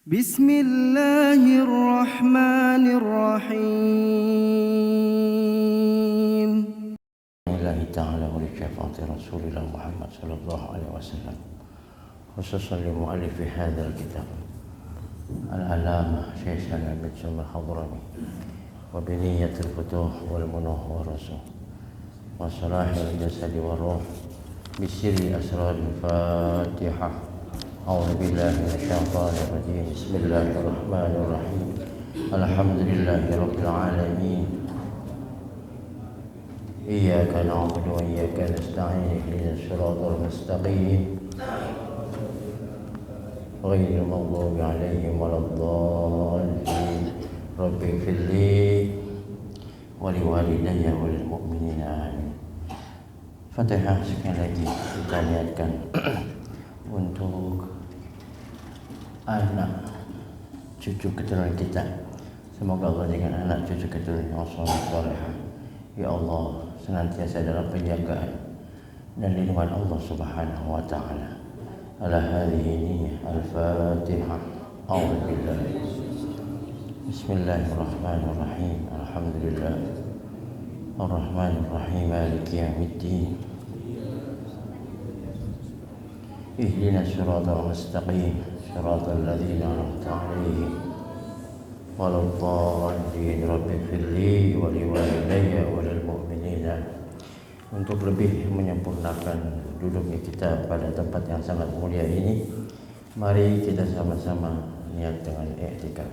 Bismillahirrahmanirrahim. Lillahi ta'ala wa li syafaati Rasulillah Muhammad sallallahu alaihi wasallam. Khususan li mu'allifi hadzal kitab al-alama Syekhana Al-Majnun Al-Hadrami wa bi niyyatil futuh wal munuh wa rasul wa salahil jasadi wa ruh bi sirri asraril Fatihah. A'udzu billahi minasyaitonir rajim. Bismillahirrahmanirrahim. Alhamdulillahi rabbil alamin. Iyyaka na'budu wa iyyaka nasta'in. Ihdinas siratal mustaqim. Ghairil maghdubi 'alaihim waladdallin. Rabbi ighfirli wa liwalidayya wa lil mu'minina amin. Fatihah sekali lagi kita niatkan untuk anak cucu keturunan kita. Semoga Allah dengan anak cucu keturunan yang saleh. Ya Allah, senantiasa dalam penjagaan dan lindungan Allah Subhanahu wa taala. Ala hadhihi al-Fatihah. A'udzu billahi. Bismillahirrahmanirrahim. Alhamdulillah. Ar-Rahmanir-Rahim. Maliki yaumiddin. Ihdinas siratal mustaqim. Siratal ladzina an'amta 'alaihim waladdallin. Rabbi ighfirli wa liwalidayya wa lil mu'minina. Untuk lebih menyempurnakan duduknya kita pada tempat yang sangat mulia ini, mari kita sama-sama niat dengan i'tikaf.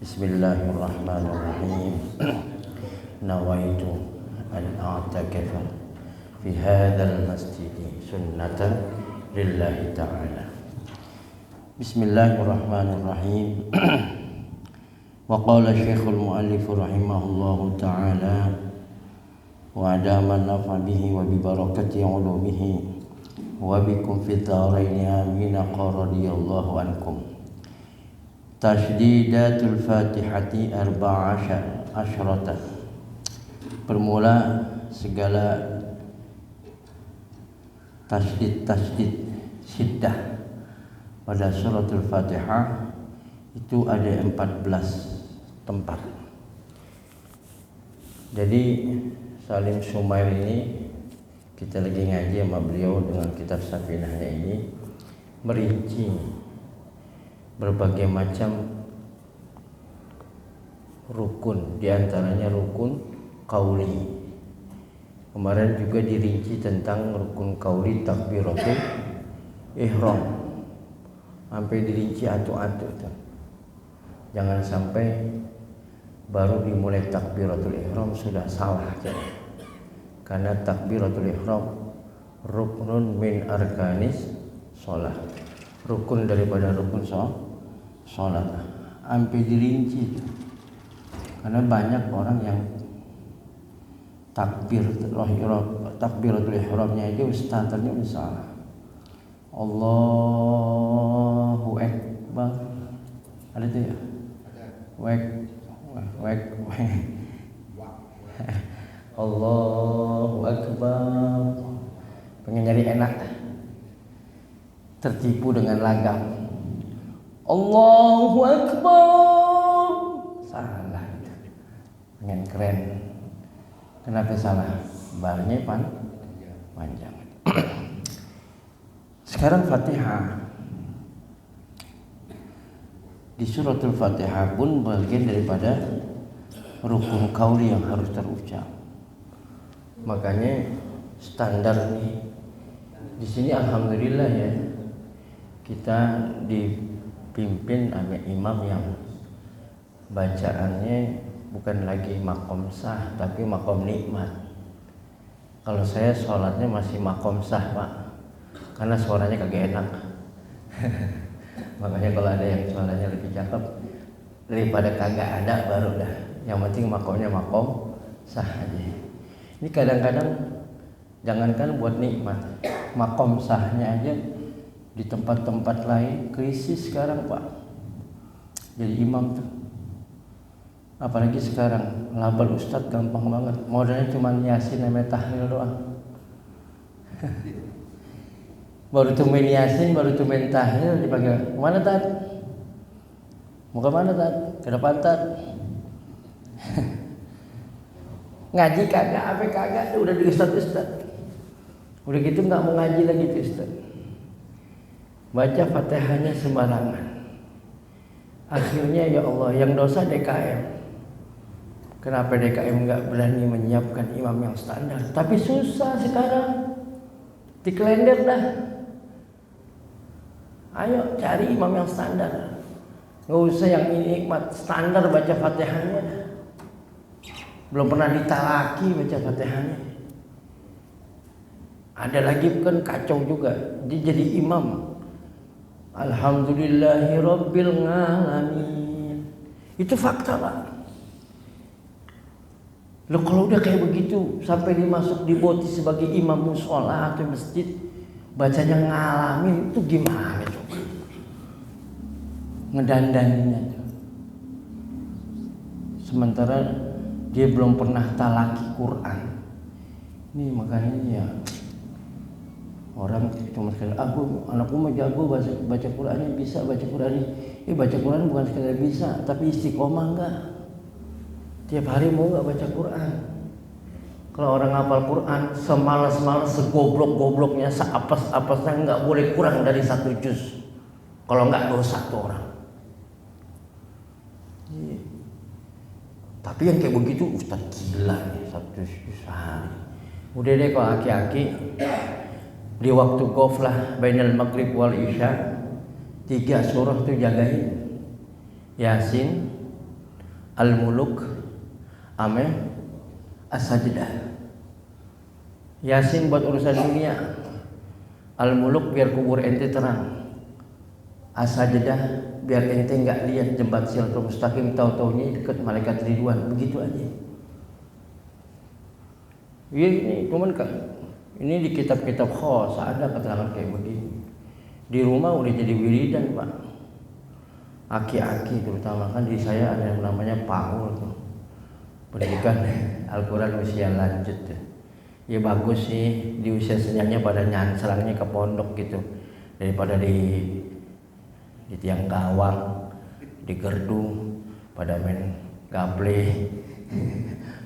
Bismillahirrahmanirrahim. Nawaitu an a'takafa fi hadzal masjid sunnatan lillahi ta'ala. Bismillahirrahmanirrahim. Wa qala Syekhul Mu'allif rahimahullahu ta'ala wa adama nafa bihi wa bi barakati ulumihi wa bikum fi dharaini amin. Radhiyallahu ankum. Tashdidatul Fatihati asyrata. Bermula segala tasdid syiddah pada suratul Fatihah itu ada 14 tempat. Jadi Salim Sumail ini kita lagi ngaji sama beliau dengan kitab Safinahnya ini merinci berbagai macam rukun, diantaranya rukun qauli. Kemarin juga dirinci tentang rukun qauli takbiratul ihram, sampai dirinci atu-atu tuh. Jangan sampai baru dimulai takbiratul ihram sudah salah aja. Karena takbiratul ihram ruknun min arkanis sholat, rukun daripada rukun sholat. Sampai dirinci tuh. Karena banyak orang yang takbiratul ihramnya itu standarnya salah. Allahu Akbar. Ada tuh ya? Wek. Allahu Akbar. Pengen nyari enak, tertipu dengan lagam. Allahu Akbar. Salah. Pengen keren. Kenapa salah? Barnya panjang. Sekarang Fatihah. Di suratul Fatihah pun bagian daripada rukun qauli yang harus terucap. Makanya standar nih di sini alhamdulillah ya, kita dipimpin oleh imam yang bacaannya bukan lagi makom sah tapi makom nikmat. Kalau saya sholatnya masih makom sah Pak, karena suaranya kagak enak. Makanya kalau ada yang suaranya lebih cakep daripada kagak ada baru dah. Yang penting makomnya makom sah aja. Ini kadang-kadang jangankan buat nikmat, makom sahnya aja di tempat-tempat lain krisis sekarang Pak. Jadi imam tuh, apalagi sekarang label ustadz gampang banget. Modalnya cuma yasin sama tahlil doang. Baru tuh main yasin, baru tuh main tahlil dipanggil, "Mana Tad?" Mau ke mana Tat? Ke depan Tat. Ngaji kagak, apa kagak, udah di Ustaz. Udah gitu nggak mau ngaji lagi tuh Ustaz. Baca Fatihahnya sembarangan. Akhirnya ya Allah, yang dosa DKM. Kenapa DKM nggak berani menyiapkan imam yang standar? Tapi susah sekarang. Dikelender dah. Ayo cari imam yang standar. Nggak usah yang ini standar baca Fatihahnya. Belum pernah ditalaki baca Fatihahnya. Ada lagi kan kacau juga. Dia jadi imam. Alhamdulillahirabbil alamin. Itu fakta Pak. Loh kalau udah kayak begitu sampai dimasuk diboti sebagai imam mushola atau masjid, bacanya ngalamin itu gimana coba? Ngedandaninnya tuh. Sementara dia belum pernah talaki Quran. Ini makanya ya orang cuma sekali anakku mah jago baca Qurannya, bisa baca Qurannya. Baca Quran bukan sekadar bisa, tapi istiqomah enggak. Tiap hari mau nggak baca Quran? Kalau orang hafal Quran, semalas-malas, segoblok-gobloknya, seapes-apesnya nggak boleh kurang dari 1 juz. Kalau nggak dosa tuh orang. Tapi yang kayak begitu Ustaz gila nih, 1 juz sehari. Udah deh kalau aki-aki di waktu ghaflah bainal maghrib wal isya 3 surah tuh jagain. Yasin, Al-Muluk, Amin, As-Sajdah. Yasin buat urusan dunia. Al-Muluk biar kubur ente terang. As-Sajdah biar ente nggak lihat jembat Siratul Mustaqim, tahu-taunya dekat malaikat Ridwan, begitu aja. Ini cuman kan ini di kitab-kitab khos ada keterangan kayak begini. Di rumah udah jadi wiridan Pak. Aki-aki terutama kan di saya ada yang namanya Paul tuh. Pendidikan Al-Quran usia lanjut ya. Ya bagus sih di usia senyanya pada nyanselangnya ke pondok gitu daripada di tiang gawang, di gerdung pada main gaple,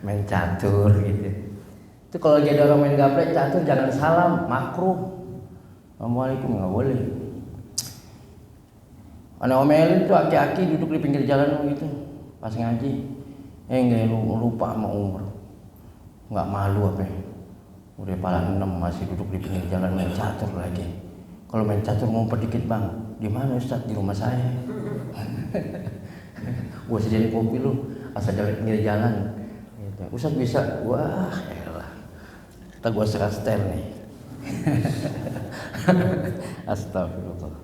main catur gitu. Itu kalau lagi ada orang main gaple catur jangan salam, makruh. Assalamualaikum nggak boleh. Anak omelin tuh aki-aki duduk di pinggir jalan gitu pas ngaji. Nggak lupa sama umur, nggak malu apa? Udah pala 6 masih duduk di pinggir jalan main catur lagi. Kalau main catur ngumpet dikit bang, di mana Ustaz? Di rumah saya. Gua sediain kopi lu, asal jalan pinggir jalan. Gitu. Ustaz bisa? Wah, elah. Kita gua setel nih. Astagfirullah.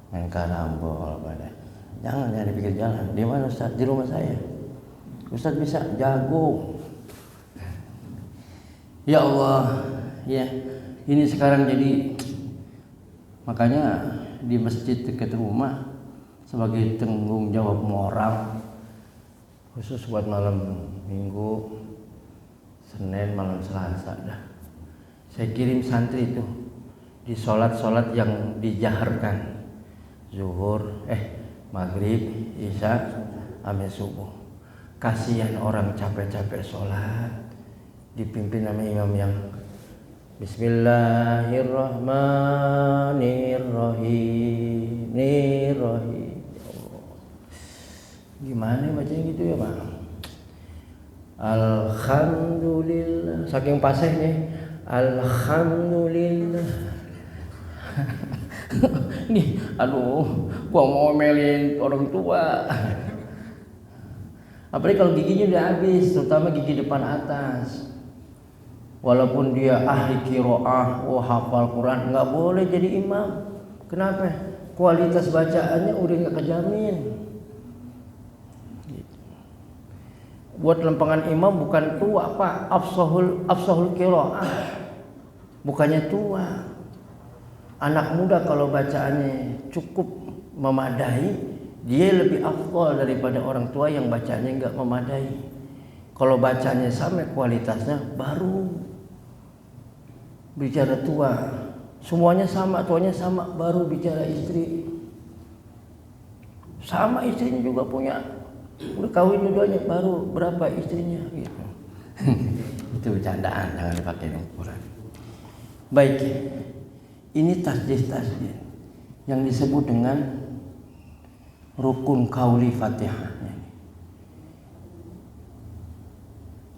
Main karambol pada. Jangan di pinggir jalan. Di mana Ustaz? Di rumah saya. Ustaz bisa, jago. Ya Allah, ya ini sekarang jadi makanya di masjid dekat rumah sebagai tanggung jawab moral khusus buat malam Minggu, Senin, malam Selasa dah. Saya kirim santri itu di sholat-sholat yang dijaharkan, zuhur, maghrib, isya, sampai subuh. Kasihan orang capek-capek sholat dipimpin sama imam yang Bismillahirrahmanirrahim. Gimana bacanya gitu ya Pak? Alhamdulillah. Saking pasehnya Alhamdulillah. Nih, aduh, gua mau melin orang tua. Apalagi kalau giginya udah habis, terutama gigi depan atas. Walaupun dia ahli qiraah, hafal Quran, nggak boleh jadi imam. Kenapa? Kualitas bacaannya udah nggak kejamin. Buat lempengan imam bukan tua Pak, afsahul qiraah. Bukannya tua. Anak muda kalau bacaannya cukup memadai, dia lebih afdal daripada orang tua yang bacanya nggak memadai. Kalau bacanya sama kualitasnya baru bicara tua. Semuanya sama, tuanya sama, baru bicara istri. Sama istrinya juga punya, udah kawin dua-duanya, baru berapa istrinya gitu. Itu bercandaan, jangan dipakai ukuran. Baik, ini tasdid yang disebut dengan rukun qauli Fatihah.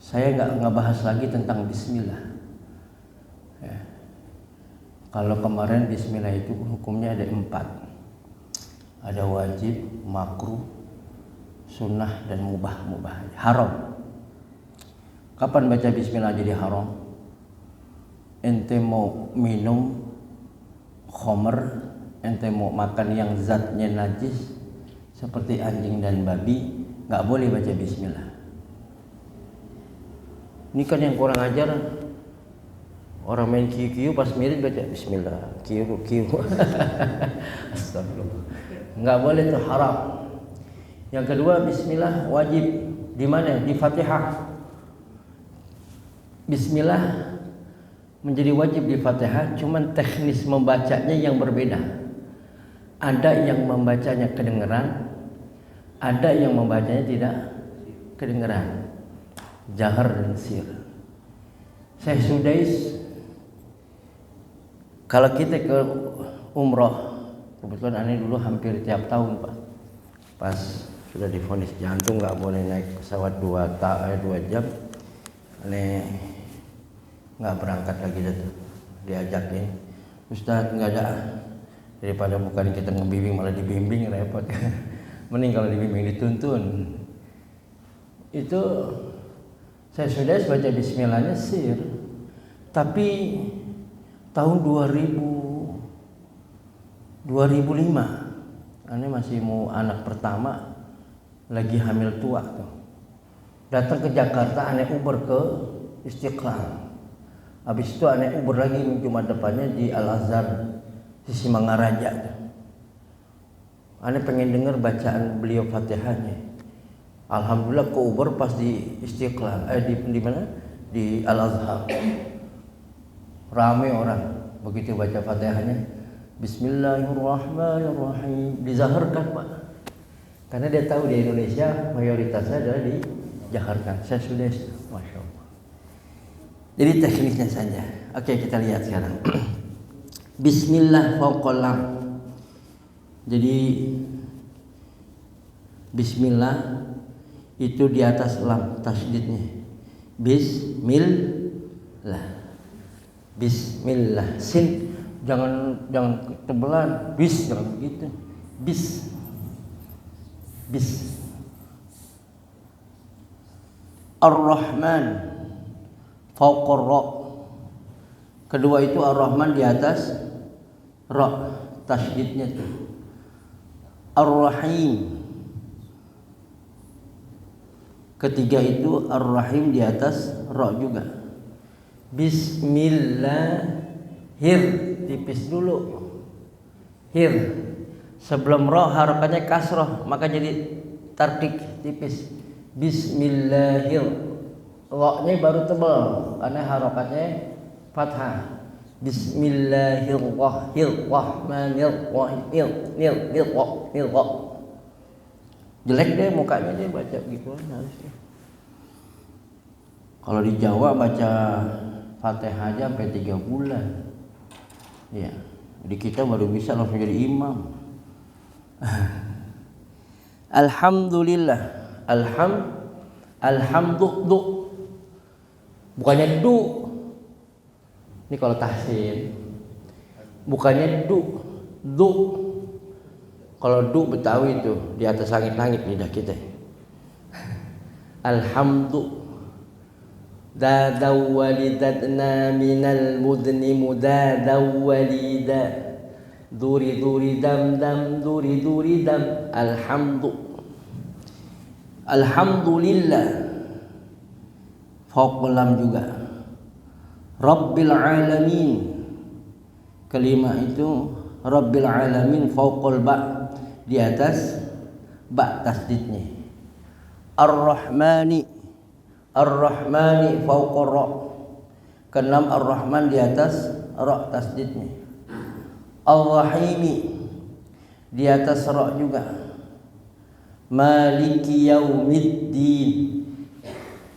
Saya nggak bahas lagi tentang Bismillah. Ya. Kalau kemarin Bismillah itu hukumnya ada 4. Ada wajib, makruh, sunnah, dan mubah. Haram. Kapan baca Bismillah jadi haram? Ente mau minum khamr, ente mau makan yang zatnya najis seperti anjing dan babi, nggak boleh baca Bismillah. Ini kan yang kurang ajar, orang main kiu pas mirip baca Bismillah, kiu. Astagfirullah. Nggak boleh, itu haram. Yang kedua, Bismillah wajib di mana? Di Fatihah. Bismillah menjadi wajib di Fatihah, cuman teknis membacanya yang berbeda. Ada yang membacanya kedengeran, ada yang membacanya tidak kedengeran. Jahar dan sir. Syekh Sudais, kalau kita ke umroh, kebetulan aneh dulu hampir tiap tahun Pak, pas sudah divonis jantung nggak boleh naik pesawat 2 jam, aneh nggak berangkat lagi tuh, diajakin Ustadz nggak ada, daripada bukan kita ngebimbing malah dibimbing repot. Mending kalau dibimbing dituntun. Itu saya sudah baca Bismillahnya sir, tapi tahun 2005, aneh masih mau anak pertama, lagi hamil tua tuh, datang ke Jakarta, aneh Uber ke Istiqlal. Habis itu aneh Uber lagi Jumat depannya di Al Azhar sisi Mangaraja tuh. Aneh pengen denger bacaan beliau Fatihahnya. Alhamdulillah ke Uber pas di Istiqlal, di mana? Di Al Azhar. Rame orang, begitu baca Fatihahnya, Bismillahirrahmanirrahim, dizaharkan Pak. Karena dia tahu di Indonesia mayoritasnya adalah dijaharkan. Saya sudah, masya Allah. Jadi tekniknya saja. Oke, kita lihat sekarang. Bismillah fauqal lam. Jadi Bismillah itu di atas lam tasydidnya. Bismillah. Sin jangan tebelan. Jangan begitu. Bis. Ar-Rahman fauqar ra. Kedua itu Ar-Rahman di atas ra, tasydidnya tuh. Ar-Rahim. Ketiga itu Ar-Rahim di atas ra juga. Bismillahir, tipis dulu. Hir. Sebelum ra harakannya kasrah, maka jadi tarkik tipis. Bismillahir. Ra-nya baru tebal karena harakatnya fathah. Bismillahirrahmanirrahim. Jelek deh mukanya dia baca gitu harusnya. Kalau di Jawa baca Fatihah aja sampai 3 bulan. Ya, di kita baru bisa langsung jadi imam. Alhamdulillah. Alhamdulillah. Bukannya du. Ini kalau tahsin. Bukannya du. Kalau du Betawi itu di atas langit-langit lidah kita. Alhamdulillah. Dadaw walidatna minal mudni mudadaw walida. Duri dam duri dam. Alhamdulillah. Fauqal lam juga. Rabbil alamin. Kelima itu Rabbil alamin fauqal ba. Di atas ba tasdidnya. Ar-Rahmani fauqar ra. Keenam Ar-Rahman di atas ra tasdidnya. Ar-Rahimi di atas ra juga. Maliki yaumiddin.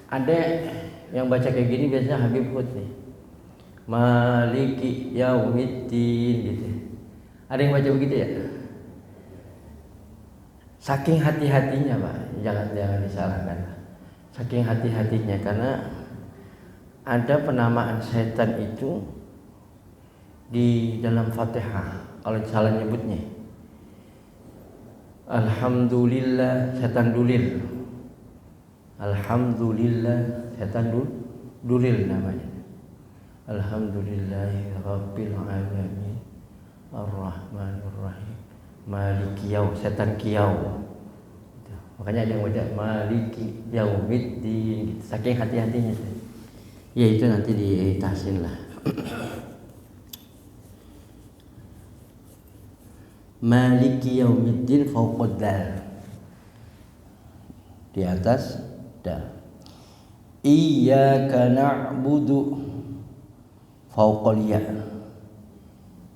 Ada yang baca kayak gini biasanya Habib Hud nih. Maliki yaumiddin gitu. Ada yang baca begitu ya? Saking hati-hatinya Pak, jangan disalahkan. Saking hati-hatinya karena ada penamaan setan itu di dalam Fatihah. Kalau salah nyebutnya, alhamdulillah setan dulil. Alhamdulillah setan dulil namanya. Alhamdulillahi rabbil alamin arrahmanir rahim maliki setan kiyau. Makanya ada yang baca maliki yaumiddin gitu. Saking hati-hatinya. Ya itu nanti ditahsin lah. Maliki yaumiddin fauqad dal. Di atas dal. Iyyaka na'budu fauqal ya.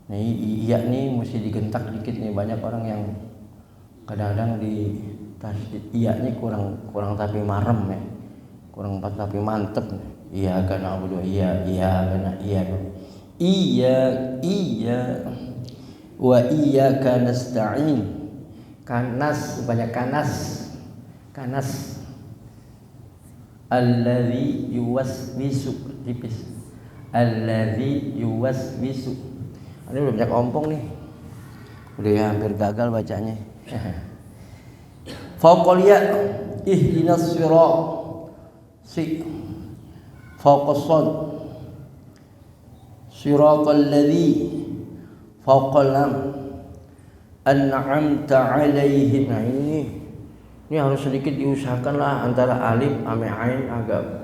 Nah, iya nih mesti digentak dikit nih, banyak orang yang kadang-kadang di tasdid iya-nya kurang tapi marem ya. Kurang tapi mantep. Iyyaka na'budu iya wa iyyaka nasta'in. Kanas banyak kanas alladzi yuwaswisu tipis. Alladzi yuwaswisu. Ini udah banyak ompong nih. Udah ya, hampir gagal bacanya. Fauqal ya ihdinas sirat si fauqas sad siratal ladzi fauqal lam an'amta 'alaihim. Nah ini harus sedikit diusahakan lah antara alif sama ain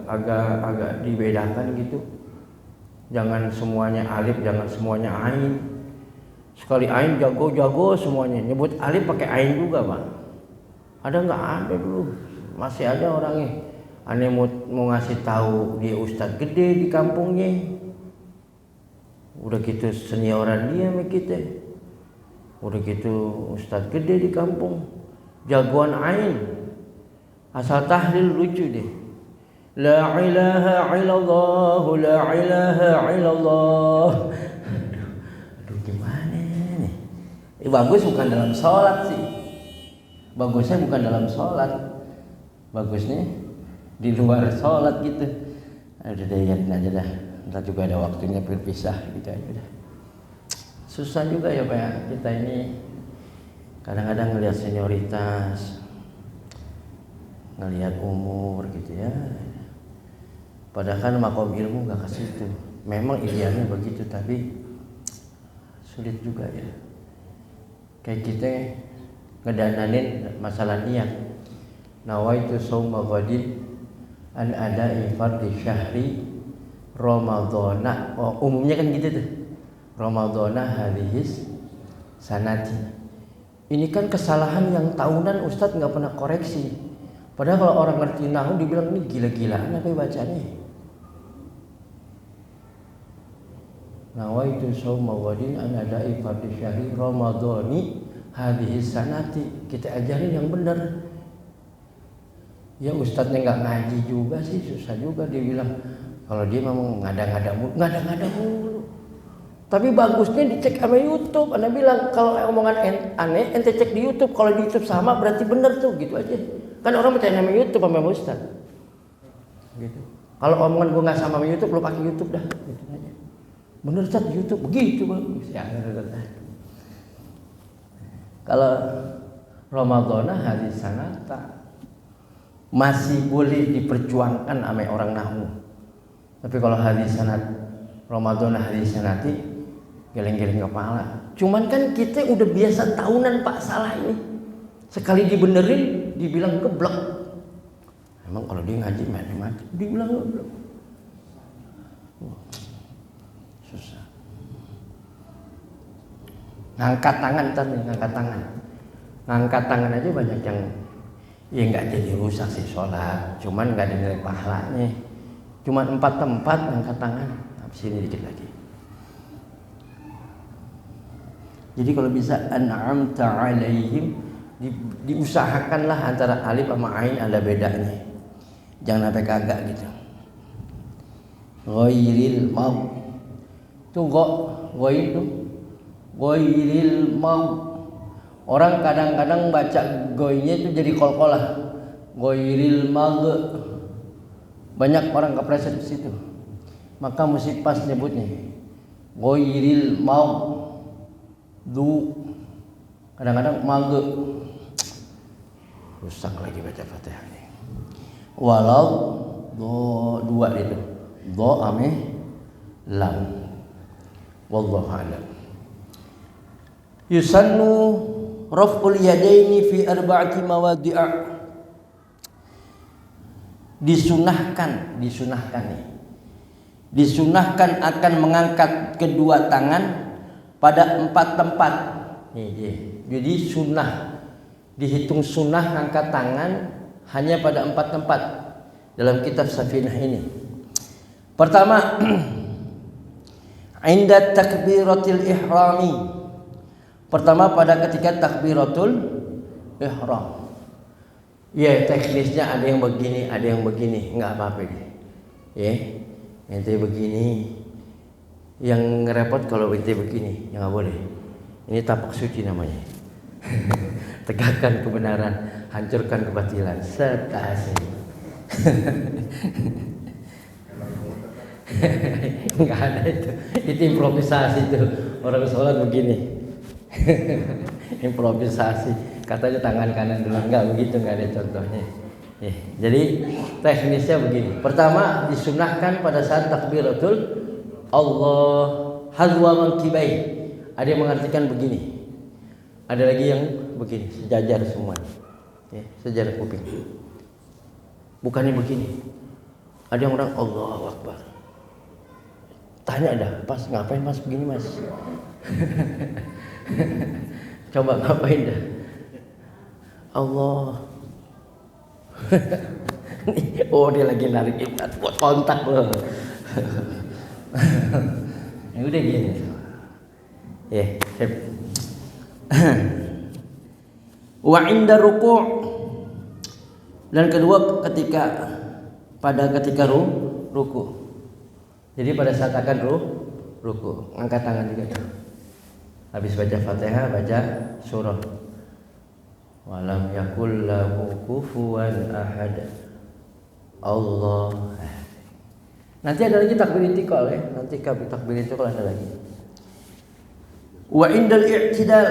agak dibedakan gitu. Jangan semuanya alif, jangan semuanya ain. Sekali ain jago semuanya. Nyebut alif pakai ain juga, Pak. Ada nggak? Ada dulu. Masih ada orangnya. Aneh mau ngasih tahu dia ustadz gede di kampungnya. Udah gitu senioran dia sama kita. Udah gitu ustadz gede di kampung. Jagoan ain. Asal tahlil lucu deh. La ilaha illallah, la ilaha illallah. Aduh gimana nih? Bagus bukan dalam sholat sih. Bagusnya bukan dalam sholat. Bagusnya di luar sholat gitu. Udah deh, yakin aja dah. Ntar juga ada waktunya berpisah gitu aja dah. Susah juga ya Pak ya. Kita ini kadang-kadang ngelihat senioritas, ngelihat umur gitu ya. Padahal kan makom ilmu gak ke situ. Memang idealnya begitu, tapi sulit juga ya. Kayak kita ngedananin masalah niat. Nawaitu shauma ghadin an ada'i fardhi syahri Ramadhana. Oh, umumnya kan gitu tuh. Ramadhana hadhis sanati. Ini kan kesalahan yang tahunan Ustadz nggak pernah koreksi. Padahal kalau orang ngerti nahu dibilang ini gila-gilaan apa bacanya. Nawaitu shauma ghadin an ada'i fardhi syahri Ramadhani hadhihi sanati. Kita ajarin yang benar. Ya ustadznya nggak ngaji juga sih, susah juga dia bilang. Kalau dia mau ngada-ngada mulu. Tapi bagusnya dicek sama YouTube. Anda bilang kalau omongan aneh ente cek di YouTube. Kalau di YouTube sama berarti benar tuh, gitu aja. Kan orang percaya sama YouTube sama ustadz. Gitu. Kalau omongan gue nggak sama YouTube, lo pakai YouTube dah. Gitu aja. Bener Ustaz YouTube begitu bagus ya. Kalau Ramadhana hadis sanata masih boleh diperjuangkan sama orang nahwu. Tapi kalau hadis sanat Ramadhana hadis sanati geleng-geleng kepala. Cuman kan kita udah biasa tahunan Pak salah ini. Sekali dibenerin dibilang geblek. Emang kalau dia ngaji macam-macam dibilang geblek. Susah. Ngangkat tangan tadi, ngangkat tangan aja banyak yang ya nggak jadi rusak sih sholat, cuman nggak ada nilai pahalanya. Cuman 4 tempat ngangkat tangan, habis ini dikit lagi. Jadi kalau bisa an'amta alaihim Diusahakanlah antara alif sama ain ada bedanya. Jangan sampai kagak gitu. Ghairil maut. Tuh ghair tuh. Ghairil maut. Orang kadang-kadang baca goinya itu jadi kol-kolah. Ghairil maut. Banyak orang kepleset di situ. Maka mesti pas nyebutnya. Ghairil maut. Du. Kadang-kadang mage. Rusak lagi baca Fatihah ini. Walau dua itu. Do ame lam. Wallahu a'lam. Yusannu raf'ul yadaini fi arba'ati mawadi'a. Disunahkan nih. Disunahkan akan mengangkat kedua tangan pada 4 tempat. Jadi sunnah, dihitung sunnah angkat tangan hanya pada 4 tempat dalam kitab Safinah ini. Pertama, inda takbiratul ihrami. Pertama pada ketika takbiratul ihram. Ya, teknisnya ada yang begini, ada yang begini, enggak apa-apa deh. Ya, ente begini. Yang repot kalau ente begini, ya enggak boleh. Ini tapak suci namanya. Tegakkan kebenaran, hancurkan kebatilan. Setase. Enggak ada itu. Itu improvisasi itu. Orang sholat begini. Improvisasi. Katanya tangan kanan dulu. Enggak begitu, enggak ada contohnya. Jadi teknisnya begini. Pertama disunahkan pada saat takbiratul Allah hadwa mankibai. Ada yang mengartikan begini. Ada lagi yang begini, sejajar semua. Ya, sejajar kuping. Bukannya begini. Ada yang orang Allahu Akbar. Tanya dah, pas ngapain mas begini mas? Coba ngapain dah? Allah. Oh dia lagi narik ikat buat kontak loh. Ya udah gini. Ya, wa inda ruku'. Dan kedua ketika ruku. Jadi pada saat akan ruku, angkat tangan juga. Habis baca Fatihah, baca surah. Walam yakul lahu kufuwan ahad. Allah. Nanti ada lagi takbir intiqal ya. Nanti takbir intiqal ada lagi. Wa indal i'tidal.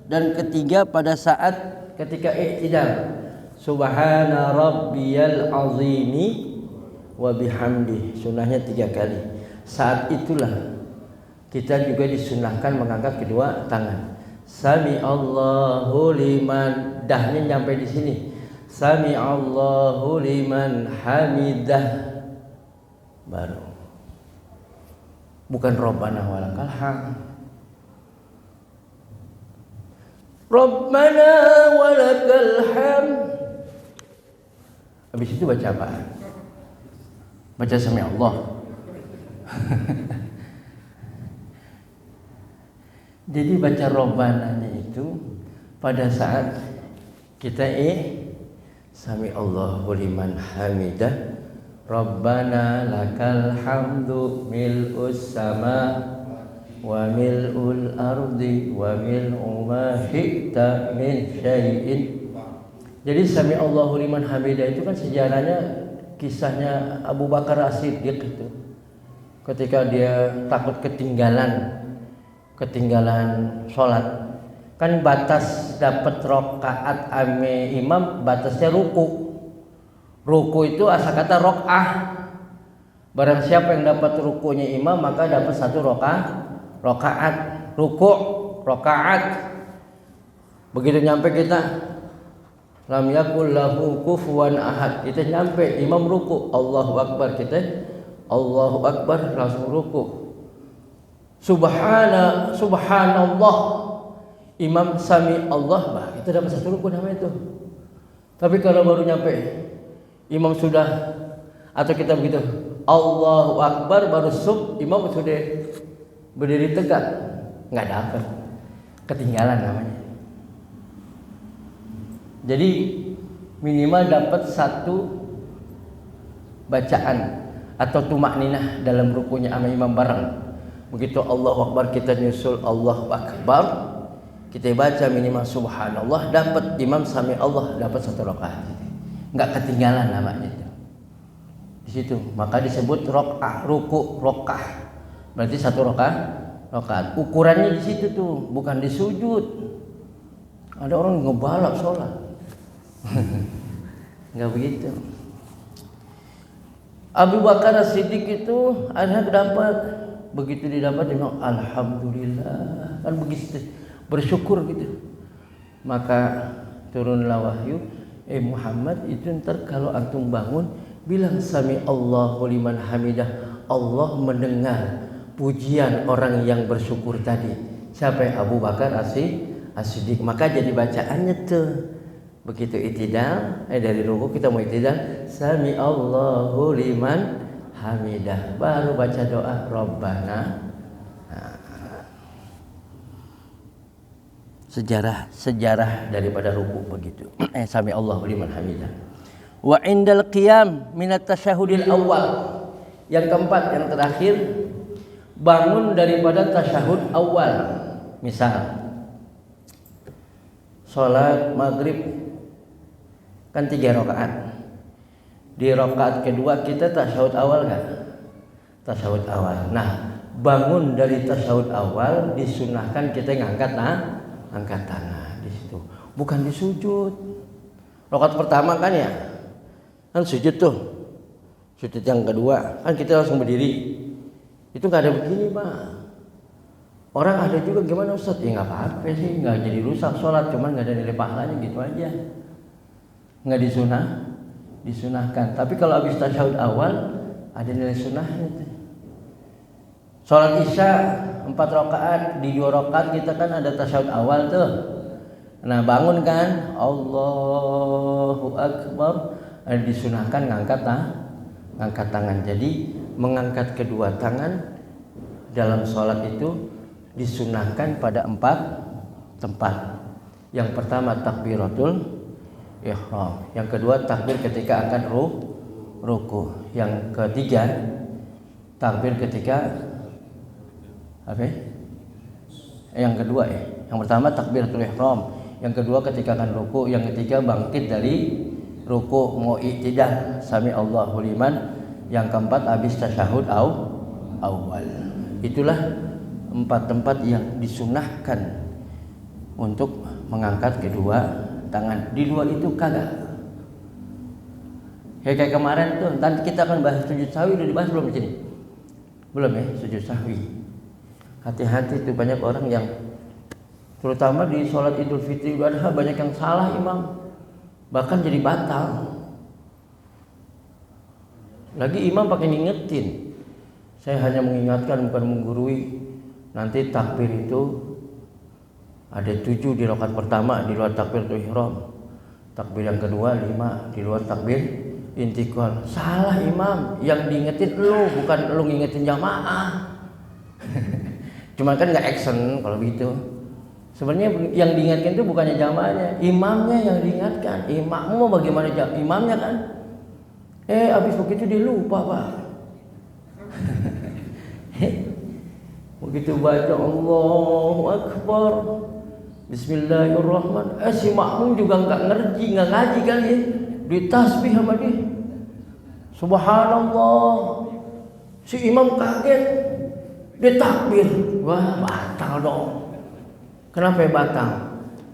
Dan ketiga pada saat ketika i'tidal. Subhana rabbiyal azimi wa bihamdi. Sunnahnya 3 kali. Saat itulah kita juga disunahkan mengangkat kedua tangan. Sami Allahu liman, dahnya nyampe di sini. Sami Allahu liman hamidah. Baru. Bukan Rabbana walakal hamd. Rabbana walakal hamd. Habis itu baca apa? Baca Sami Allah. Jadi baca Robbananya itu pada saat kita Sami Allahu liman hamidah. Rabbana lakal hamdu mil'us sama wa mil'ul ardi wa mil'u ma syi'ta min syai'in. Jadi Sami Allahu liman hamidah itu kan sejarahnya kisahnya Abu Bakar As-Siddiq itu. Ketika dia takut ketinggalan sholat, kan batas dapat rakaat ame imam batasnya ruku itu asal kata rakaah. Barang siapa yang dapat rukunya imam maka dapat 1 rakaat. Ruku rakaat. Begitu nyampe kita lam yakul lahu kufuwan ahad, kita nyampe imam ruku, Allahu Akbar, kita Allahu Akbar langsung ruku. Subhanallah. Imam Sami Allah, bah, itu dapat 1 rukun namanya itu. Tapi kalau baru nyampe imam sudah, atau kita begitu Allahu Akbar baru imam sudah berdiri tegak, nggak dapat, ketinggalan namanya. Jadi minimal dapat satu bacaan atau tumakninah dalam rukunya sama imam bareng. Begitu Allahu Akbar kita nyusul Allahu Akbar, kita baca minimal subhanallah, dapat imam sami Allah, dapat satu rakaat. Enggak ketinggalan namanya itu. Di situ maka disebut rakaah, ruku, rakaah. Berarti satu rakaat. Ukurannya di situ tuh, bukan di sujud. Ada orang ngebalap sholat. Enggak begitu. Abu Bakar As-Siddiq itu ada dapat, begitu didapat dia bilang alhamdulillah, kan begitu bersyukur gitu. Maka turunlah wahyu, Muhammad itu ntar kalau antum bangun bilang sami Allahu liman hamidah, Allah mendengar pujian orang yang bersyukur tadi. Siapa? Abu Bakar As-Siddiq. Maka jadi bacaannya tuh begitu itidal, dari ruku kita mau itidal, sami Allahu liman hamidah, baru baca doa Rabbana. Sejarah daripada ruku begitu. Sami Allahu liman hamidah. Wa indal qiyam minat tasyahudil awal. Yang keempat, yang terakhir, bangun daripada tasyahud awal. Misal salat maghrib kan 3 rakaat. Di rakaat kedua kita tasyahud awal enggak? Tasyahud awal. Nah, bangun dari tasyahud awal disunahkan kita angkat tangan di situ. Bukan di sujud. Rakaat pertama kan ya, kan sujud tuh. Sujud yang kedua kan kita langsung berdiri. Itu enggak ada begini, Pak. Orang ada juga gimana Ustaz? Ya enggak apa-apa sih, enggak jadi rusak sholat, cuman enggak ada nilai pahalanya gitu aja. Enggak disunahkan. Tapi kalau habis tasyahud awal ada nilai sunnahnya. Sholat Isya 4 rakaat, di 2 rakaat kita kan ada tasyahud awal tuh. Nah, bangun kan Allahu Akbar, disunahkan ngangkat tangan. Jadi mengangkat kedua tangan dalam sholat itu disunahkan pada 4 tempat. Yang pertama takbiratul ihram, yang kedua takbir ketika akan ruku, yang ketiga takbir ketika yang kedua yang pertama takbiratul ihram, yang kedua ketika akan ruku, yang ketiga bangkit dari ruku mau i'tidal sami Allahu liman, yang keempat habis tasyahud awal. Itulah 4 tempat yang disunahkan untuk mengangkat kedua tangan. Di luar itu kagak. Kayak kemarin tuh, nanti kita akan bahas sujud sahwi. Udah dibahas belum di sini? Belum ya, sujud sahwi. Hati-hati tuh, banyak orang yang terutama di sholat Idul Fitri Idul Adha banyak yang salah imam, bahkan jadi batal. Lagi imam pakai ngingetin. Saya hanya mengingatkan bukan menggurui. Nanti takbir itu ada 7 di rakaat pertama di luar takbiratul ihram. Takbir yang kedua 5 di luar takbir intikal. Salah imam, yang diingetin lu, bukan lu ngingetin jamaah. Cuma kan nggak action kalau begitu. Sebenarnya yang diingatkan itu bukannya jamaahnya, imamnya yang diingatkan. Imam mau bagaimana imamnya kan? Abis begitu dia lupa, Pak. Begitu baca Allahu Akbar, Bismillahirrahmanirrahim. Si makmum juga nggak ngaji kali ya. Ditasbih sama dia. Subhanallah. Si imam kaget. Dia takbir. Wah, batal dong. Kenapa batal?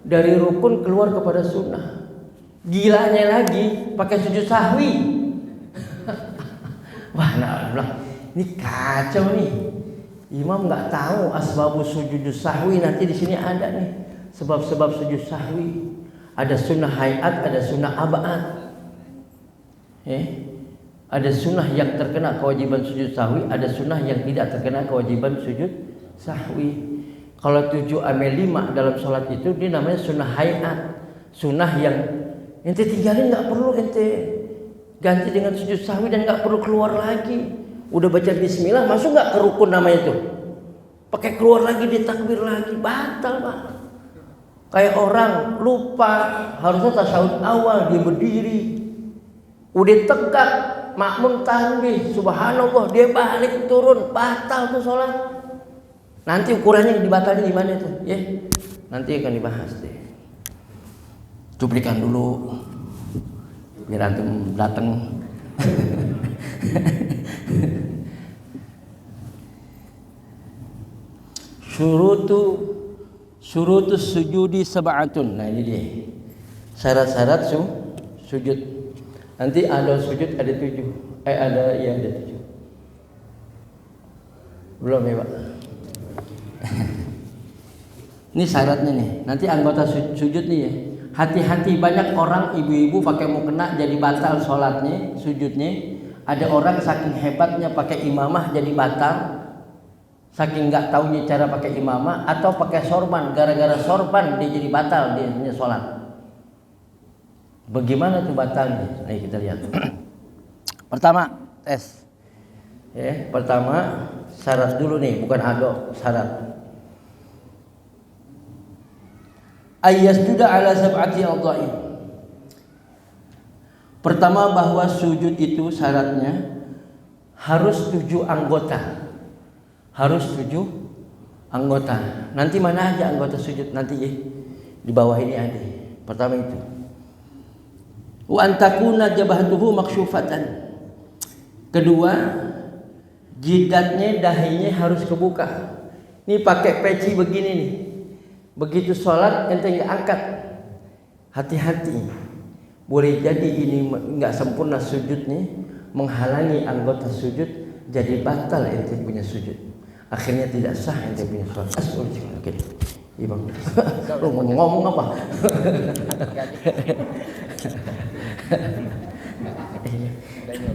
Dari rukun keluar kepada sunnah. Gilanya lagi pakai sujud sahwi. Wah, nah, ini kacau nih. Imam nggak tahu asbabus sujud sahwi, nanti di sini ada nih sebab-sebab sujud sahwi. Ada sunnah hayat, ada sunnah abad. Ada sunnah yang terkena kewajiban sujud sahwi, ada sunnah yang tidak terkena kewajiban sujud sahwi. Kalau 7/5 dalam sholat itu dia namanya sunnah hayat, sunnah yang ente tinggalin, nggak perlu ente ganti dengan sujud sahwi dan nggak perlu keluar lagi. Udah baca bismillah, masuk nggak ke rukun namanya itu? Pakai keluar lagi, ditakbir lagi, batal, Pak. Kayak orang lupa harusnya tasyahud awal dia berdiri. Udah tegak makmum tasbih subhanallah dia balik turun batal tuh sholat. Nanti ukurannya dibatalnya di mana tuh? Ya. Nanti akan dibahas deh. Cuplikan dulu biar antum datang. Syurutus sujudi sab'atun. Nah ini dia. Syarat-syarat sujud. Nanti ada sujud ada 7. Ada 7. Belum ya, Pak? Ini syaratnya nih. Nanti anggota sujud nih ya. Hati-hati banyak orang ibu-ibu pakai mukena jadi batal sholatnya, sujudnya. Ada orang saking hebatnya pakai imamah jadi batal. Saking nggak taunya cara pakai imamah atau pakai sorban, gara-gara sorban dia jadi batal dia sholat. Bagaimana tuh batalnya? Ayo kita lihat. Pertama tes. Ya, pertama syarat dulu nih, bukan ado, syarat. Ayyasjuda ala sab'ati a'dha'i. Pertama bahwa sujud itu syaratnya harus 7 anggota. Harus 7 anggota. Nanti mana aja anggota sujud nanti ya. Di bawah ini ada. Pertama itu. Wa antakuna jabhatuhu maksyufatan. Kedua, jidatnya dahinya harus kebuka. Ini pakai peci begini nih. Begitu sholat ente nggak angkat. Hati-hati. Boleh jadi ini nggak sempurna sujudnya, menghalangi anggota sujud, jadi batal ente punya sujud. Akhirnya tidak sah ente punya sholat. Oke, iya bang. Lu ngomong apa?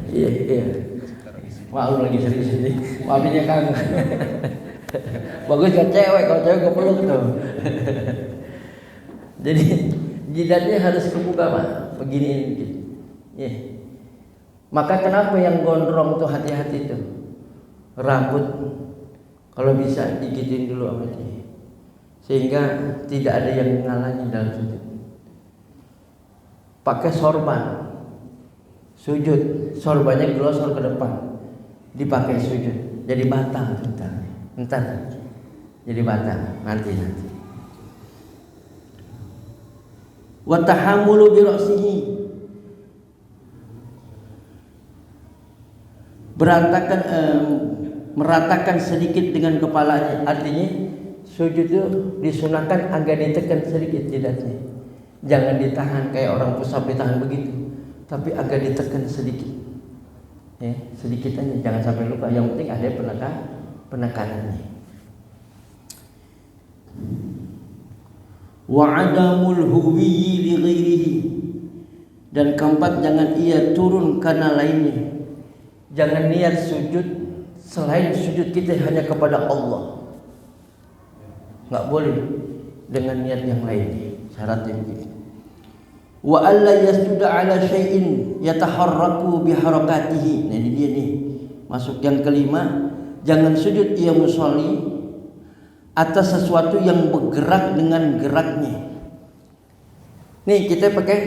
Iya. Wah, lu lagi serius ini. Wabinya kan. Bagus kan cewek, kalau cewek gue peluk tuh. Jadi jidatnya harus kebuka Pak, begini dikit. Yeah. Maka kenapa yang gondrong tuh hati-hati tuh, rambut kalau bisa digigitin dulu sama dia, sehingga tidak ada yang menghalangi dalam sujud. Pakai sorban, sujud, sorbannya glosor ke depan, dipakai sujud, jadi batal entar, jadi batal nanti. Wa tahammulu bi ra'sihi, meratakan sedikit dengan kepalanya. Artinya sujud itu disunahkan agak ditekan sedikit jidatnya, jangan ditahan kayak orang pusat ditahan begitu, tapi agak ditekan sedikit ya, sedikit aja, jangan sampai lupa. Yang penting ada penekanannya. Wa adamul huwiyyi li ghairihi, dan keempat jangan ia turun karena lainnya. Jangan niat sujud selain sujud kita hanya kepada Allah, nggak boleh dengan niat yang lain. Syaratnya begitu. Wa alla yasjuda ala syai'in yataharraku biharakatihi. Nah ini dia nih, masuk yang kelima. Jangan sujud ia musolli atas sesuatu yang bergerak dengan geraknya. Nih kita pakai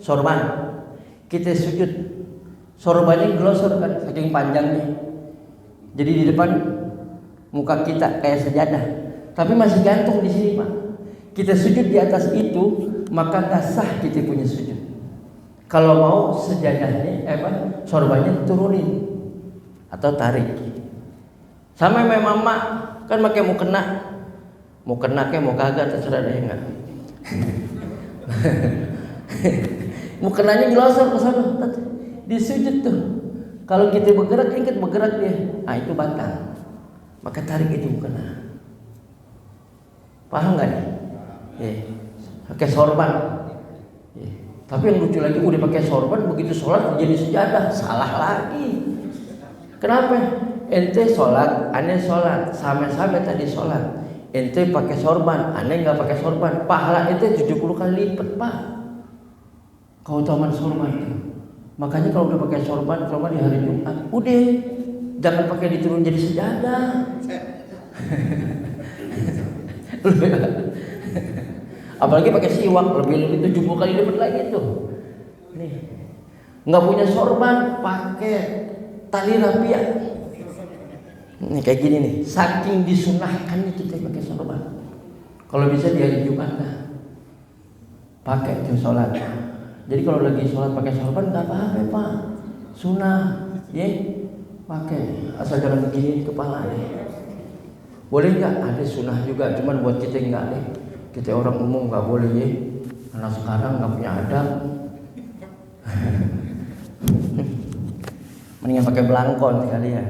sorban, kita sujud, sorbannya glosor kan, saking panjangnya. Jadi di depan muka kita kayak sejadah, tapi masih gantung di sini Pak. Kita sujud di atas itu, maka nggak sah kita punya sujud. Kalau mau sejadahnya, sorbannya turunin atau tarik. Sama memang mak kan pakai mau kena kayak mau kagak terserah deh enggak. Mau kenanya glosor ke sana, di sujud tuh. Kalau kita bergerak, ingat bergerak dia, itu batal. Maka tarik itu mukena. Paham nggak nih? Pakai sorban. Tapi yang lucu lagi udah pakai sorban, begitu sholat jadi sejadah, salah lagi. Kenapa? Ente sholat, aneh sholat, sama-sama tadi sholat. Ente pakai sorban, aneh nggak pakai sorban, pahala ente 70 kali lipat Pak. Keutamaan sorban itu. Makanya kalau udah pakai sorban, kalau di hari Jumat, udah jangan pakai diturun jadi sejadah. Apalagi pakai siwak lebih 70 kali lipat lagi tuh. Nih, nggak punya sorban pakai tali rapia. Nih kayak gini nih, saking disunahkannya kita pakai sorban. Kalau bisa di hari Jumat dah, pakai tuh sholat. Jadi kalau lagi sholat pakai sorban nggak apa-apa Pak, sunnah, ya pakai. Asal jangan begini di kepala deh. Boleh nggak? Ada sunnah juga, cuman buat kita nggak deh. Kita orang umum nggak boleh ya. Karena sekarang nggak punya adab. Mendingan pakai belangkon sekalian.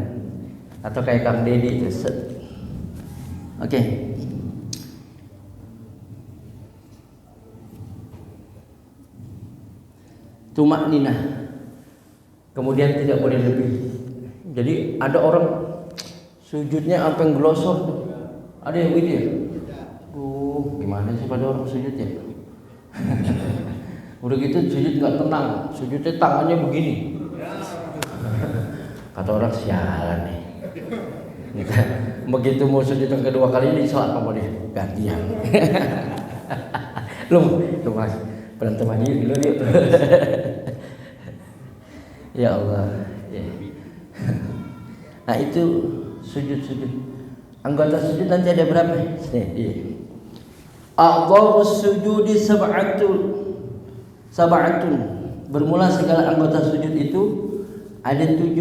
Atau kayak Kang Dedi itu. Oke. Tumak ninah. Kemudian tidak boleh lebih. Jadi ada orang sujudnya sampai ngelosor tuh. Ada yang begitu ya? Gimana sih pada orang sujud ya? Udah gitu sujud nggak tenang, sujudnya tangannya begini. Kata orang sialan nih. Begitu mau sujud yang kedua kali ini salah kamu deh, gantian. Lu mas berantem aja dulu yuk. Ya Allah. Ya. Nah itu sujud. Anggota sujud nanti ada berapa? Nih. A'dha'us sujudi sab'atun. Bermula segala anggota sujud itu ada 7.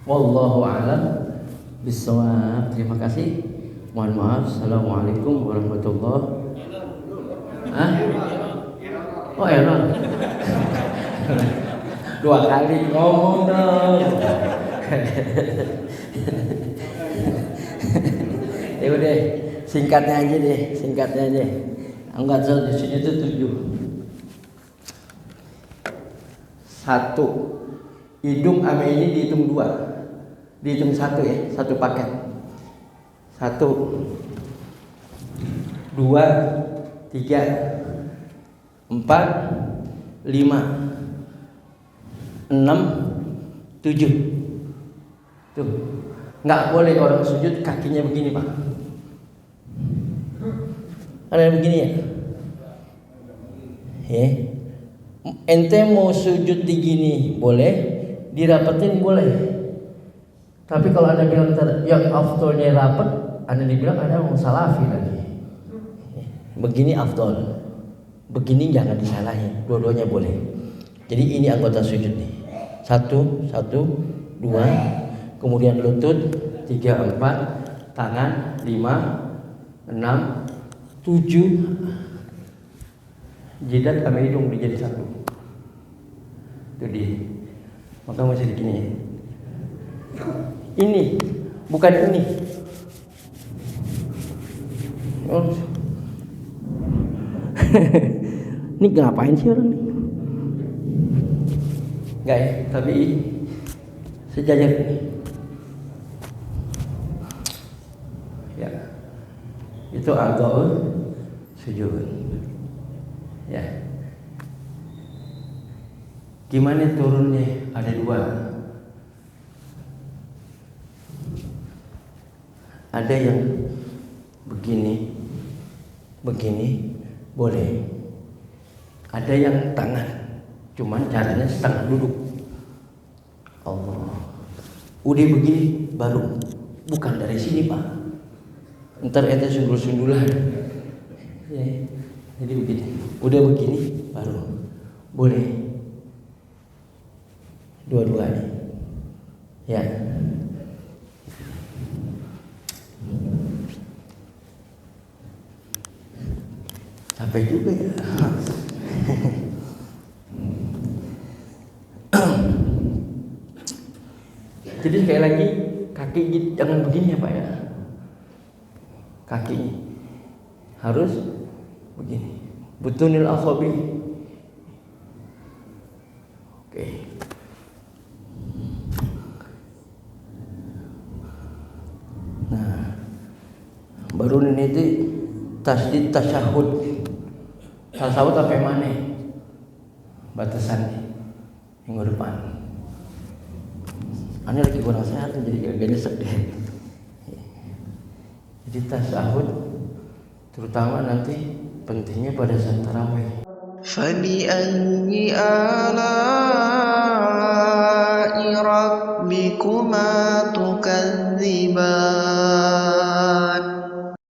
Wallahu a'lam bishawab. Terima kasih. Mohon maaf. Assalamualaikum warahmatullahi. Oh error. 2 kali ngomong dong. Ya udah, singkatnya aja. Anggota sujud itu 7. 1. Hidung sama ini dihitung 2. Dihitung 1 ya, 1 paket. 1 2 3 4 5 6 7. Tuh. Nggak boleh orang sujud kakinya begini Pak. Ada yang begini ya? Ente mau sujud di gini boleh, dirapetin boleh. Tapi kalau Anda bilang yang afdolnya rapet, Anda dibilang Anda mau salafi lagi. Begini afdol, begini jangan disalahin, dua-duanya boleh. Jadi ini anggota sujud nih. 1, 2, kemudian lutut 3, 4, tangan 5, 6, 7. Jidat sama hidung dijadi 1. Itu dia. Maka masih begini ya. Ini bukan ini. Ini ngapain sih orang nih? Enggak ya, tapi sejajar ini. Ya. Itu a'dha'us sujud. Ya. Gimana turunnya? Ada 2. Ada yang begini boleh. Ada yang tangan, cuman caranya setengah duduk. Allah. Udah begini baru, bukan dari sini Pak. Ntar ente sundul-sundulan. Ya. Jadi begini. Udah begini baru boleh. Dua-duanya. Ya. Sampai juga ya. Jadi sekali lagi kaki jangan begini ya Pak ya. Kaki harus begini. Butunil asabi. Oke. Nah, baru ini itu tasdid tasyahud. Tasawuf sampai mana? Batasannya minggu depan. Ini lagi kurang sehat jadi agak nyesek deh. Jadi tasawuf terutama nanti pentingnya pada saat tarawih. فبأي آلاء ربكما تكذبان